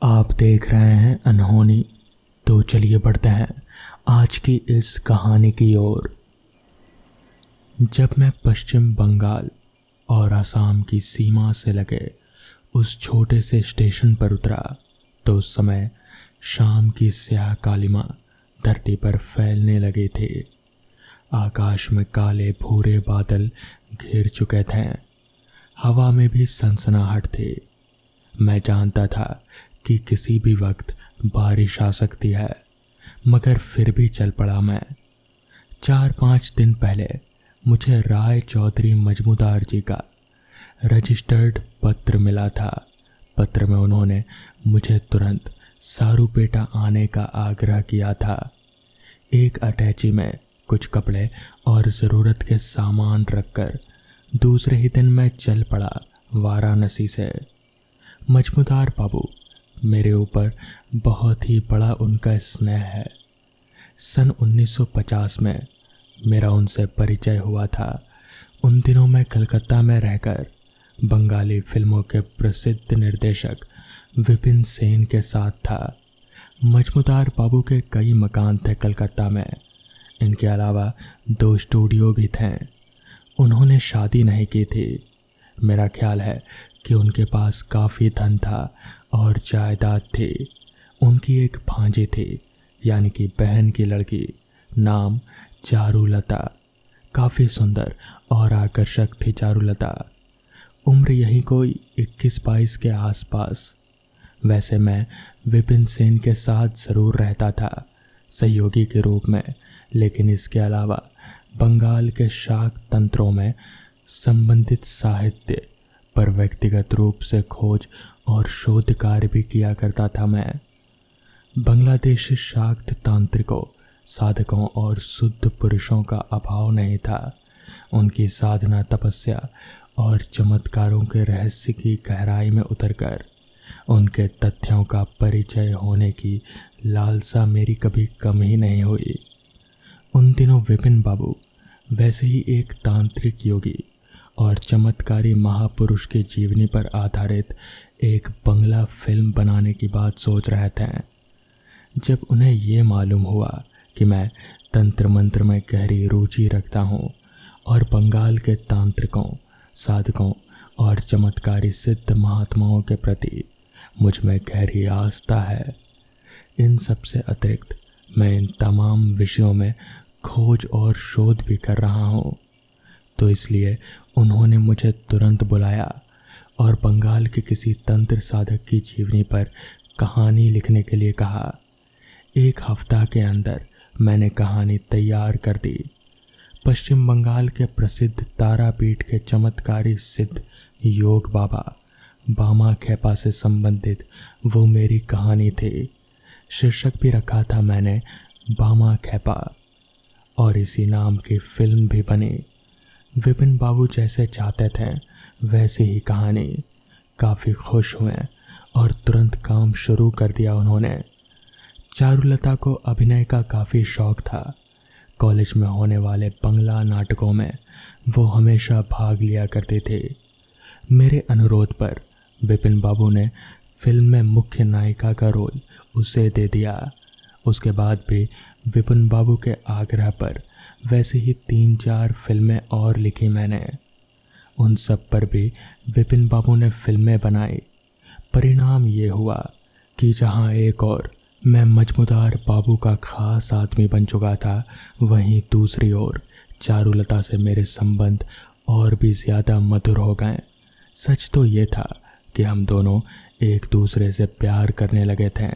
आप देख रहे हैं अनहोनी। तो चलिए बढ़ते हैं आज की इस कहानी की ओर। जब मैं पश्चिम बंगाल और असम की सीमा से लगे उस छोटे से स्टेशन पर उतरा तो उस समय शाम की स्याह कालिमा धरती पर फैलने लगे थे। आकाश में काले भूरे बादल घिर चुके थे। हवा में भी सनसनाहट थी। मैं जानता था कि किसी भी वक्त बारिश आ सकती है, मगर फिर भी चल पड़ा मैं। 4-5 दिन पहले मुझे राय चौधरी मजमूदार जी का रजिस्टर्ड पत्र मिला था। पत्र में उन्होंने मुझे तुरंत सारूपेटा आने का आग्रह किया था। एक अटैची में कुछ कपड़े और ज़रूरत के सामान रखकर दूसरे ही दिन मैं चल पड़ा वाराणसी से। मजमूदार बाबू, मेरे ऊपर बहुत ही बड़ा उनका स्नेह है। सन 1950 में मेरा उनसे परिचय हुआ था। उन दिनों मैं कलकत्ता में रहकर बंगाली फिल्मों के प्रसिद्ध निर्देशक विपिन सेन के साथ था। मजमूदार बाबू के कई मकान थे कलकत्ता में। इनके अलावा 2 स्टूडियो भी थे। उन्होंने शादी नहीं की थी। मेरा ख्याल है कि उनके पास काफ़ी धन था और जायदाद थी। उनकी एक भांजी थी, यानी कि बहन की लड़की, नाम चारुलता। काफ़ी सुंदर और आकर्षक थी चारुलता। उम्र यही कोई 21-22 के आसपास। वैसे मैं विपिन सेन के साथ ज़रूर रहता था सहयोगी के रूप में, लेकिन इसके अलावा बंगाल के शाक तंत्रों में संबंधित साहित्य पर व्यक्तिगत रूप से खोज और शोध कार्य भी किया करता था मैं। बांग्लादेशी शाक्त तांत्रिकों, साधकों और शुद्ध पुरुषों का अभाव नहीं था। उनकी साधना, तपस्या और चमत्कारों के रहस्य की गहराई में उतरकर उनके तथ्यों का परिचय होने की लालसा मेरी कभी कम ही नहीं हुई। उन दिनों विपिन बाबू वैसे ही एक तांत्रिक योगी और चमत्कारी महापुरुष की जीवनी पर आधारित एक बंगला फिल्म बनाने की बात सोच रहे थे। जब उन्हें ये मालूम हुआ कि मैं तंत्र मंत्र में गहरी रुचि रखता हूँ और बंगाल के तांत्रिकों, साधकों और चमत्कारी सिद्ध महात्माओं के प्रति मुझ में गहरी आस्था है, इन सब से अतिरिक्त मैं इन तमाम विषयों में खोज और शोध भी कर रहा हूँ, तो इसलिए उन्होंने मुझे तुरंत बुलाया और बंगाल के किसी तंत्र साधक की जीवनी पर कहानी लिखने के लिए कहा। 1 हफ्ता के अंदर मैंने कहानी तैयार कर दी। पश्चिम बंगाल के प्रसिद्ध तारापीठ के चमत्कारी सिद्ध योग बाबा बामा खेपा से संबंधित वो मेरी कहानी थी। शीर्षक भी रखा था मैंने बामा खेपा, और इसी नाम की फिल्म भी बनी। विपिन बाबू जैसे चाहते थे वैसे ही कहानी। काफ़ी खुश हुए और तुरंत काम शुरू कर दिया उन्होंने। चारुलता को अभिनय का काफ़ी शौक़ था। कॉलेज में होने वाले बंगला नाटकों में वो हमेशा भाग लिया करते थे। मेरे अनुरोध पर विपिन बाबू ने फिल्म में मुख्य नायिका का रोल उसे दे दिया। उसके बाद भी विपिन बाबू के आग्रह पर वैसे ही 3-4 फिल्में और लिखी मैंने। उन सब पर भी विपिन बाबू ने फिल्में बनाई। परिणाम ये हुआ कि जहाँ एक और मैं मजमूदार बाबू का खास आदमी बन चुका था, वहीं दूसरी ओर चारुलता से मेरे संबंध और भी ज़्यादा मधुर हो गए। सच तो ये था कि हम दोनों एक दूसरे से प्यार करने लगे थे।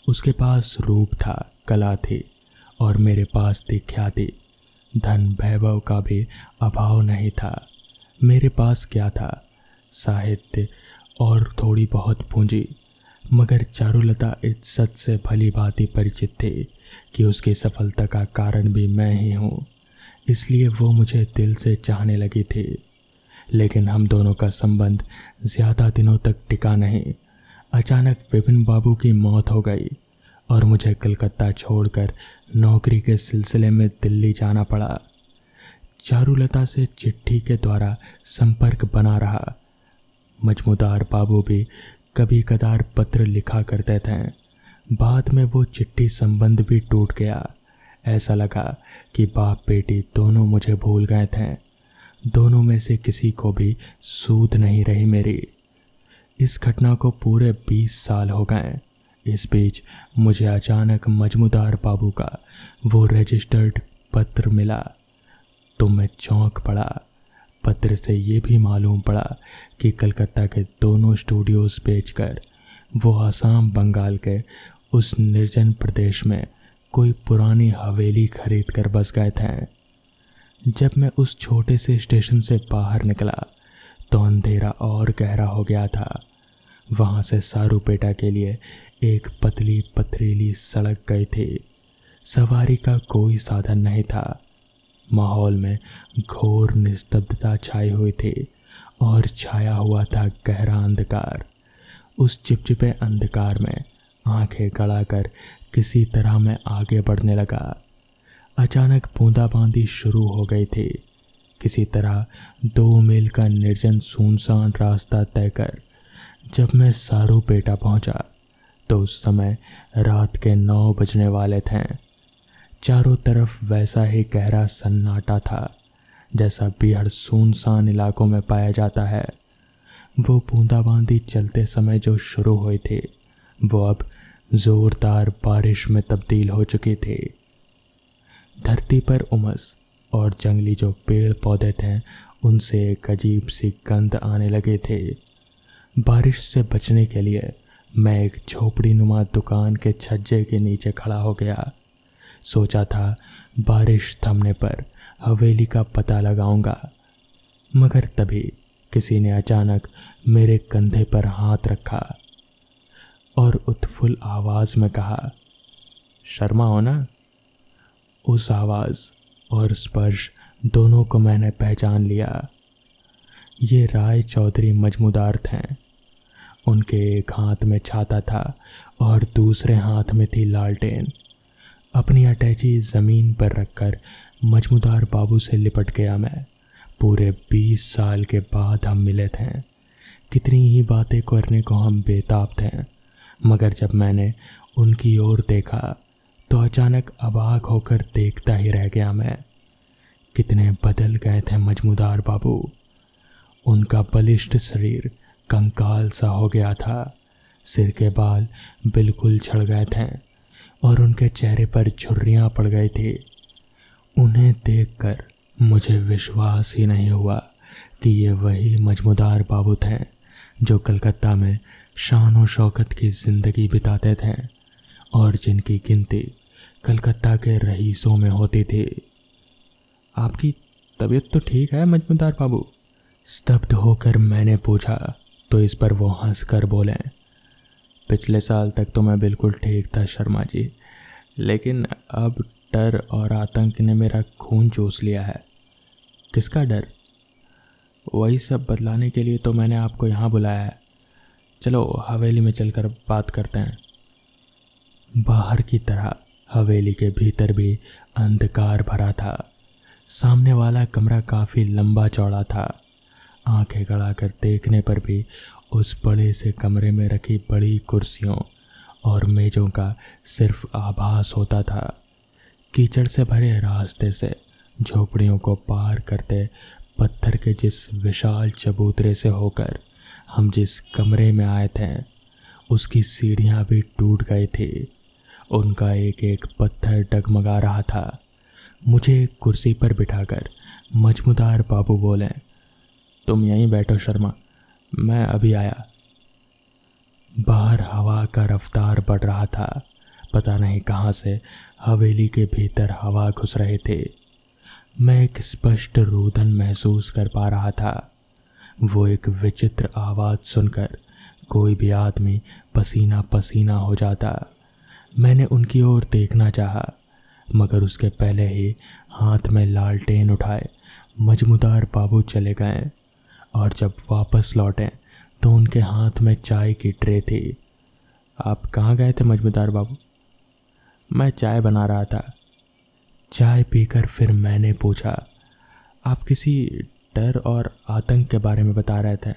उसके पास रूप था, कला थी, और मेरे पास थी ख्याति। धन वैभव का भी अभाव नहीं था। मेरे पास क्या था? साहित्य और थोड़ी बहुत पूंजी। मगर चारुलता इस सच से भली भांति परिचित थी कि उसकी सफलता का कारण भी मैं ही हूँ, इसलिए वो मुझे दिल से चाहने लगी थी। लेकिन हम दोनों का संबंध ज़्यादा दिनों तक टिका नहीं। अचानक विपिन बाबू की मौत हो गई और मुझे कलकत्ता छोड़कर नौकरी के सिलसिले में दिल्ली जाना पड़ा। चारुलता से चिट्ठी के द्वारा संपर्क बना रहा। मजमूदार बाबू भी कभी कदार पत्र लिखा करते थे। बाद में वो चिट्ठी संबंध भी टूट गया। ऐसा लगा कि बाप बेटी दोनों मुझे भूल गए थे। दोनों में से किसी को भी सूध नहीं रही मेरी। इस घटना को पूरे 20 साल हो गए। इस बीच मुझे अचानक मजमूदार बाबू का वो रजिस्टर्ड पत्र मिला तो मैं चौंक पड़ा। पत्र से ये भी मालूम पड़ा कि कलकत्ता के दोनों स्टूडियोज बेचकर वो आसाम बंगाल के उस निर्जन प्रदेश में कोई पुरानी हवेली खरीद कर बस गए थे। जब मैं उस छोटे से स्टेशन से बाहर निकला तो अंधेरा और गहरा हो गया था। वहाँ से सारूपेटा के लिए एक पतली पथरीली सड़क गई थी। सवारी का कोई साधन नहीं था। माहौल में घोर निस्तब्धता छाई हुई थी और छाया हुआ था गहरा अंधकार। उस चिपचिपे अंधकार में आंखें गड़ाकर किसी तरह मैं आगे बढ़ने लगा। अचानक बूंदाबांदी शुरू हो गई थी। किसी तरह 2 मील का निर्जन सुनसान रास्ता तय कर जब मैं सारूपेटा पहुंचा तो उस समय रात के 9 बजने वाले थे। चारों तरफ वैसा ही गहरा सन्नाटा था जैसा बेहद सुनसान इलाकों में पाया जाता है। वो बूंदाबांदी चलते समय जो शुरू हुई थी वो अब जोरदार बारिश में तब्दील हो चुकी थी। धरती पर उमस और जंगली जो पेड़ पौधे थे उनसे एक अजीब सी गंध आने लगे थे। बारिश से बचने के लिए मैं एक झोपड़ी नुमा दुकान के छज्जे के नीचे खड़ा हो गया। सोचा था बारिश थमने पर हवेली का पता लगाऊंगा, मगर तभी किसी ने अचानक मेरे कंधे पर हाथ रखा और उत्फुल्ल आवाज़ में कहा, शर्मा हो ना। उस आवाज़ और स्पर्श दोनों को मैंने पहचान लिया। ये राय चौधरी मजमूदार थे। उनके एक हाथ में छाता था और दूसरे हाथ में थी लालटेन। अपनी अटैची ज़मीन पर रखकर मजमूदार बाबू से लिपट गया मैं। पूरे 20 साल के बाद हम मिले थे। कितनी ही बातें करने को हम बेताब थे, मगर जब मैंने उनकी ओर देखा तो अचानक अबाक होकर देखता ही रह गया मैं। कितने बदल गए थे मजमूदार बाबू। उनका बलिष्ठ शरीर कंकाल सा हो गया था। सिर के बाल बिल्कुल झड़ गए थे और उनके चेहरे पर झुर्रियाँ पड़ गई थी। उन्हें देखकर मुझे विश्वास ही नहीं हुआ कि ये वही मजमूदार बाबू थे जो कलकत्ता में शान और शौकत की ज़िंदगी बिताते थे और जिनकी गिनती कलकत्ता के रईसों में होती थी। आपकी तबीयत तो ठीक है मजमूदार बाबू? स्तब्ध होकर मैंने पूछा तो इस पर वो हंसकर बोले, पिछले साल तक तो मैं बिल्कुल ठीक था शर्मा जी, लेकिन अब डर और आतंक ने मेरा खून चूस लिया है। किसका डर? वही सब बतलाने के लिए तो मैंने आपको यहाँ बुलाया है। चलो हवेली में चलकर बात करते हैं। बाहर की तरह हवेली के भीतर भी अंधकार भरा था। सामने वाला कमरा काफ़ी लंबा चौड़ा था। आंखें गड़ाकर देखने पर भी उस बड़े से कमरे में रखी बड़ी कुर्सियों और मेज़ों का सिर्फ आभास होता था। कीचड़ से भरे रास्ते से झोपड़ियों को पार करते पत्थर के जिस विशाल चबूतरे से होकर हम जिस कमरे में आए थे उसकी सीढ़ियाँ भी टूट गई थी। उनका एक एक पत्थर डगमगा रहा था। मुझे एक कुर्सी पर बिठाकर मजमूदार बाबू बोले, तुम यहीं बैठो शर्मा, मैं अभी आया। बाहर हवा का रफ्तार बढ़ रहा था। पता नहीं कहाँ से हवेली के भीतर हवा घुस रहे थे। मैं एक स्पष्ट रुदन महसूस कर पा रहा था। वो एक विचित्र आवाज़ सुनकर कोई भी आदमी पसीना पसीना हो जाता। मैंने उनकी ओर देखना चाहा, मगर उसके पहले ही हाथ में लालटेन उठाए मजमूदार बाबू चले गए और जब वापस लौटे तो उनके हाथ में चाय की ट्रे थी। आप कहाँ गए थे मजमूदार बाबू? मैं चाय बना रहा था। चाय पीकर फिर मैंने पूछा, आप किसी डर और आतंक के बारे में बता रहे थे,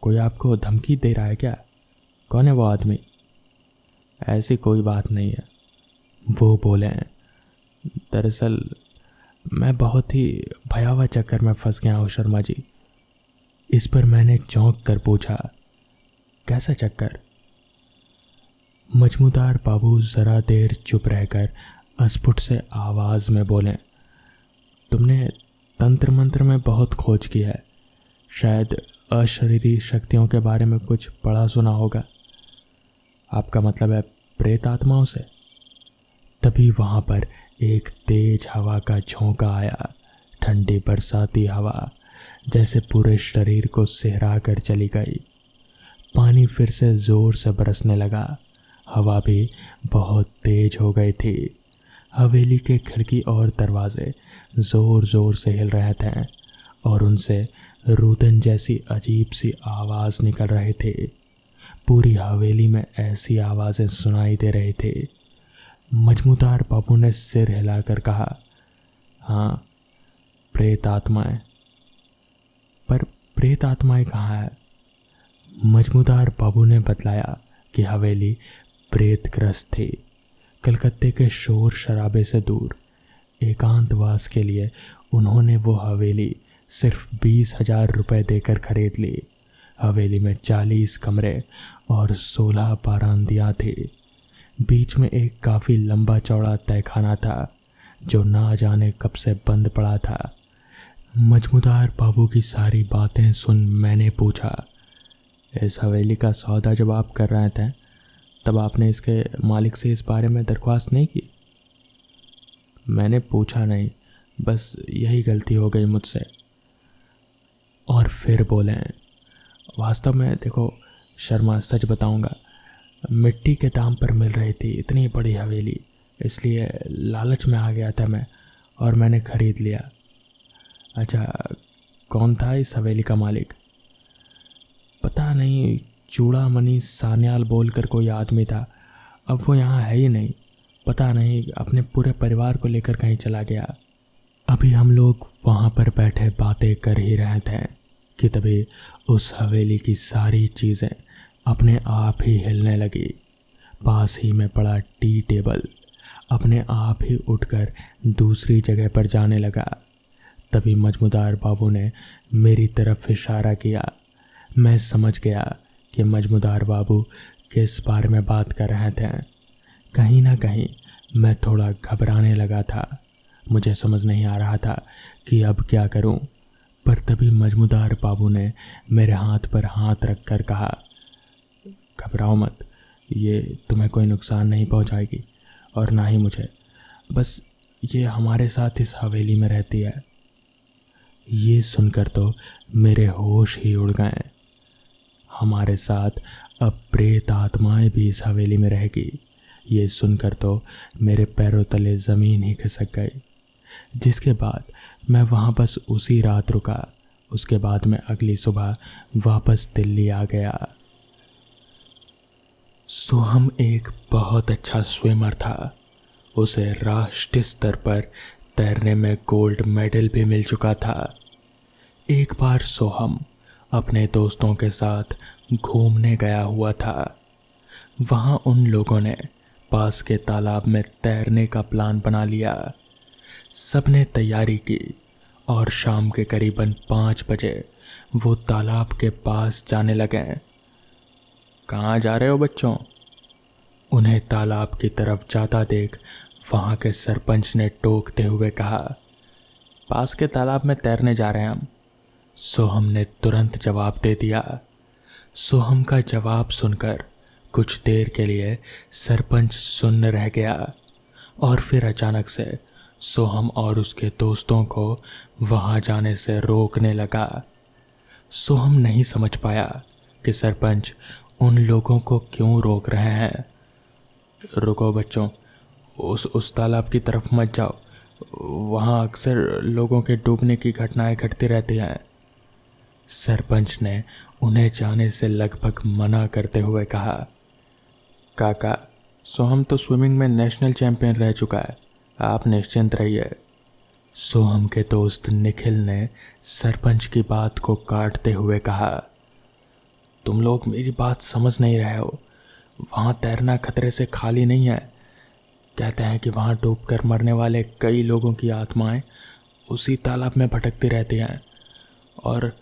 कोई आपको धमकी दे रहा है क्या? कौन है वो आदमी? ऐसी कोई बात नहीं है, वो बोले। दरअसल मैं बहुत ही भयावह चक्कर में फंस गया हूँ शर्मा जी। इस पर मैंने चौंक कर पूछा, कैसा चक्कर? मजमूदार बाबू जरा देर चुप रहकर अस्फुट से आवाज में बोले, तुमने तंत्र मंत्र में बहुत खोज की है, शायद अशरीरी शक्तियों के बारे में कुछ पढ़ा सुना होगा। आपका मतलब है प्रेत आत्माओं से? तभी वहां पर एक तेज हवा का झोंका आया, ठंडी बरसाती हवा जैसे पूरे शरीर को सिहरा कर चली गई। पानी फिर से जोर से बरसने लगा, हवा भी बहुत तेज हो गई थी। हवेली के खिड़की और दरवाजे जोर जोर से हिल रहे थे और उनसे रुदन जैसी अजीब सी आवाज़ निकल रहे थे। पूरी हवेली में ऐसी आवाज़ें सुनाई दे रही थी। मजमूदार बाबू ने सिर हिलाकर कहा, हाँ, प्रेत आत्माएं। पर प्रेत आत्माएं कहाँ है? मजमूदार बाबू ने बतलाया कि हवेली प्रेतग्रस्त थी। कलकत्ते के शोर शराबे से दूर एकांतवास के लिए उन्होंने वो हवेली सिर्फ 20,000 रुपये देकर खरीद ली। हवेली में 40 कमरे और 16 बारांदियाँ थी। बीच में एक काफ़ी लंबा चौड़ा तहखाना था जो ना जाने कब से बंद पड़ा था। मजमूदार बाबू की सारी बातें सुन मैंने पूछा, इस हवेली का सौदा जब आप कर रहे थे तब आपने इसके मालिक से इस बारे में दरख्वास्त नहीं की? मैंने पूछा नहीं, बस यही गलती हो गई मुझसे। और फिर बोले, वास्तव में देखो शर्मा, सच बताऊंगा, मिट्टी के दाम पर मिल रही थी इतनी बड़ी हवेली, इसलिए लालच में आ गया था मैं और मैंने ख़रीद लिया। अच्छा, कौन था इस हवेली का मालिक? पता नहीं, चूड़ामणि सान्याल बोलकर कोई आदमी था। अब वो यहाँ है ही नहीं, पता नहीं अपने पूरे परिवार को लेकर कहीं चला गया। अभी हम लोग वहाँ पर बैठे बातें कर ही रहे थे कि तभी उस हवेली की सारी चीज़ें अपने आप ही हिलने लगी। पास ही में पड़ा टी टेबल अपने आप ही उठकर दूसरी जगह पर जाने लगा। तभी मजमूदार बाबू ने मेरी तरफ इशारा किया। मैं समझ गया कि मजमूदार बाबू किस बारे में बात कर रहे थे। कहीं ना कहीं मैं थोड़ा घबराने लगा था। मुझे समझ नहीं आ रहा था कि अब क्या करूं। पर तभी मजमूदार बाबू ने मेरे हाथ पर हाथ रखकर कहा, घबराओ मत, ये तुम्हें कोई नुकसान नहीं पहुंचाएगी और ना ही मुझे। बस ये हमारे साथ इस हवेली में रहती है। ये सुनकर तो मेरे होश ही उड़ गए। हमारे साथ अब प्रेत आत्माएं भी इस हवेली में रहेगी, ये सुनकर तो मेरे पैरों तले ज़मीन ही खिसक गई। जिसके बाद मैं वहाँ बस उसी रात रुका। उसके बाद मैं अगली सुबह वापस दिल्ली आ गया। सोहम एक बहुत अच्छा स्विमर था। उसे राष्ट्रीय स्तर पर तैरने में गोल्ड मेडल भी मिल चुका था। एक बार सोहम अपने दोस्तों के साथ घूमने गया हुआ था। वहाँ उन लोगों ने पास के तालाब में तैरने का प्लान बना लिया। सबने तैयारी की और शाम के करीबन 5 बजे वो तालाब के पास जाने लगे। कहाँ जा रहे हो बच्चों? उन्हें तालाब की तरफ जाता देख वहाँ के सरपंच ने टोकते हुए कहा, पास के तालाब में तैरने जा रहे हैं हम। सोहम ने तुरंत जवाब दे दिया। सोहम का जवाब सुनकर कुछ देर के लिए सरपंच सुन्न रह गया और फिर अचानक से सोहम और उसके दोस्तों को वहाँ जाने से रोकने लगा। सोहम नहीं समझ पाया कि सरपंच उन लोगों को क्यों रोक रहे हैं। रुको बच्चों, उस तालाब की तरफ मत जाओ, वहाँ अक्सर लोगों के डूबने की घटनाएं घटती रहती हैं। सरपंच ने उन्हें जाने से लगभग मना करते हुए कहा, काका, सोहम तो स्विमिंग में नेशनल चैंपियन रह चुका है, आप निश्चिंत रहिए। सोहम के दोस्त निखिल ने सरपंच की बात को काटते हुए कहा, तुम लोग मेरी बात समझ नहीं रहे हो। वहाँ तैरना खतरे से खाली नहीं है। कहते हैं कि वहाँ डूबकर मरने वाले कई लोगों की आत्माएं उसी तालाब में भटकती रहती हैं और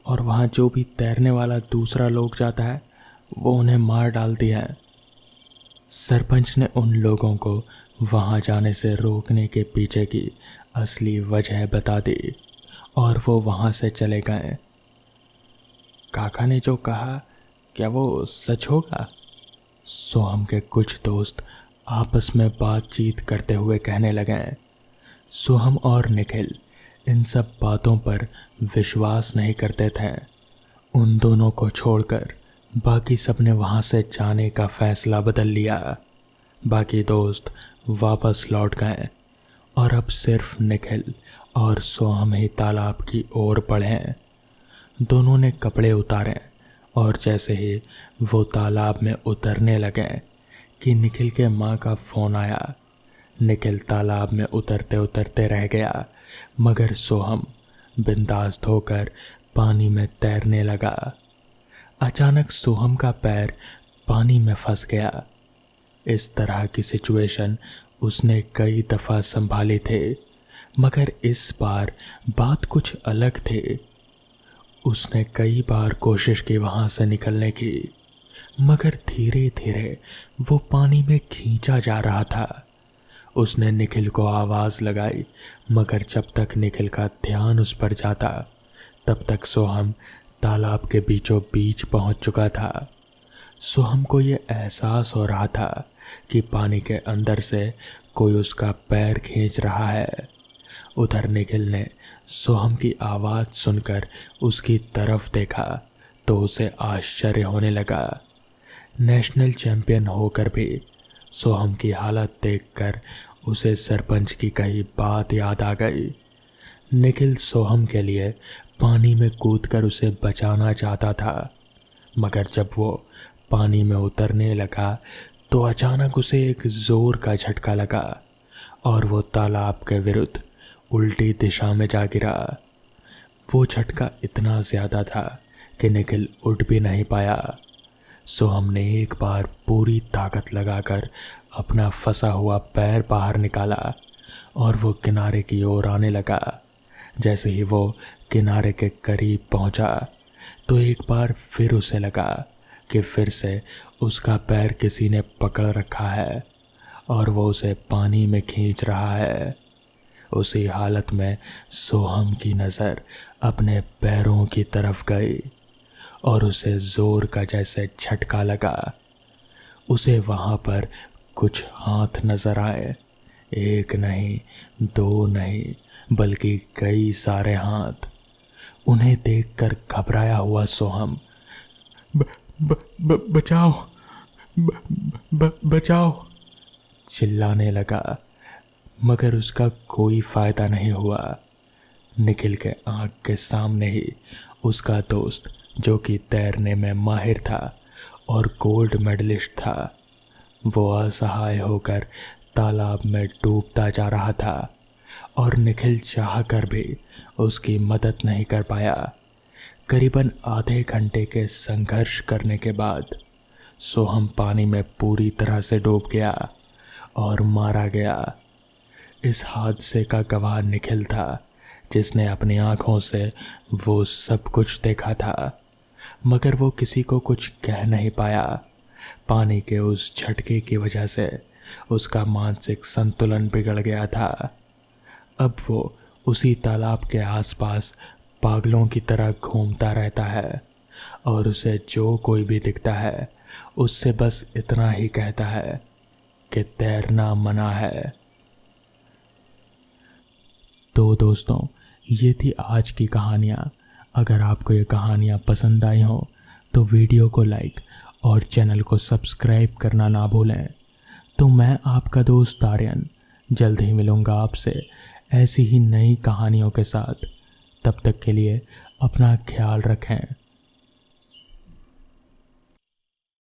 वहाँ जो भी तैरने वाला दूसरा लोग जाता है वो उन्हें मार डालती है। सरपंच ने उन लोगों को वहाँ जाने से रोकने के पीछे की असली वजह बता दी और वो वहाँ से चले गए। काका ने जो कहा क्या वो सच होगा? सोहम के कुछ दोस्त आपस में बातचीत करते हुए कहने लगे। सोहम और निखिल इन सब बातों पर विश्वास नहीं करते थे। उन दोनों को छोड़कर बाकी सब ने वहाँ से जाने का फैसला बदल लिया। बाकी दोस्त वापस लौट गए और अब सिर्फ निखिल और सोहम ही तालाब की ओर बढ़े। दोनों ने कपड़े उतारे और जैसे ही वो तालाब में उतरने लगे कि निखिल के माँ का फ़ोन आया। निखिल तालाब में उतरते उतरते रह गया, मगर सोहम बिंदास होकर पानी में तैरने लगा। अचानक सोहम का पैर पानी में फंस गया। इस तरह की सिचुएशन उसने कई दफ़ा संभाली थे, मगर इस बार बात कुछ अलग थी। उसने कई बार कोशिश की वहाँ से निकलने की, मगर धीरे धीरे वो पानी में खींचा जा रहा था। उसने निखिल को आवाज़ लगाई, मगर जब तक निखिल का ध्यान उस पर जाता तब तक सोहम तालाब के बीचों बीच पहुंच चुका था। सोहम को ये एहसास हो रहा था कि पानी के अंदर से कोई उसका पैर खींच रहा है। उधर निखिल ने सोहम की आवाज़ सुनकर उसकी तरफ देखा तो उसे आश्चर्य होने लगा। नेशनल चैंपियन होकर भी सोहम की हालत देखकर उसे सरपंच की कही बात याद आ गई। निखिल सोहम के लिए पानी में कूदकर उसे बचाना चाहता था, मगर जब वो पानी में उतरने लगा तो अचानक उसे एक जोर का झटका लगा और वो तालाब के विरुद्ध उल्टी दिशा में जा गिरा। वो झटका इतना ज़्यादा था कि निखिल उठ भी नहीं पाया। सोहम ने एक बार पूरी ताकत लगाकर अपना फंसा हुआ पैर बाहर निकाला और वो किनारे की ओर आने लगा। जैसे ही वो किनारे के करीब पहुंचा तो एक बार फिर उसे लगा कि फिर से उसका पैर किसी ने पकड़ रखा है और वो उसे पानी में खींच रहा है। उसी हालत में सोहम की नज़र अपने पैरों की तरफ गई और उसे जोर का जैसे झटका लगा। उसे वहाँ पर कुछ हाथ नजर आए, एक नहीं, दो नहीं, बल्कि कई सारे हाथ। उन्हें देखकर घबराया हुआ सोहम बचाओ, बचाओ चिल्लाने लगा, मगर उसका कोई फायदा नहीं हुआ। निखिल के आँख के सामने ही उसका दोस्त, जो कि तैरने में माहिर था और गोल्ड मेडलिस्ट था, वो असहाय होकर तालाब में डूबता जा रहा था और निखिल चाहकर भी उसकी मदद नहीं कर पाया। करीबन आधे घंटे के संघर्ष करने के बाद सोहम पानी में पूरी तरह से डूब गया और मारा गया। इस हादसे का गवाह निखिल था, जिसने अपनी आंखों से वो सब कुछ देखा था, मगर वो किसी को कुछ कह नहीं पाया। पानी के उस झटके की वजह से उसका मानसिक संतुलन बिगड़ गया था। अब वो उसी तालाब के आसपास पागलों की तरह घूमता रहता है और उसे जो कोई भी दिखता है उससे बस इतना ही कहता है कि तैरना मना है। तो दोस्तों, ये थी आज की कहानियाँ। अगर आपको ये कहानियाँ पसंद आई हों तो वीडियो को लाइक और चैनल को सब्सक्राइब करना ना भूलें। तो मैं आपका दोस्त आर्यन जल्द ही मिलूँगा आपसे ऐसी ही नई कहानियों के साथ। तब तक के लिए अपना ख्याल रखें।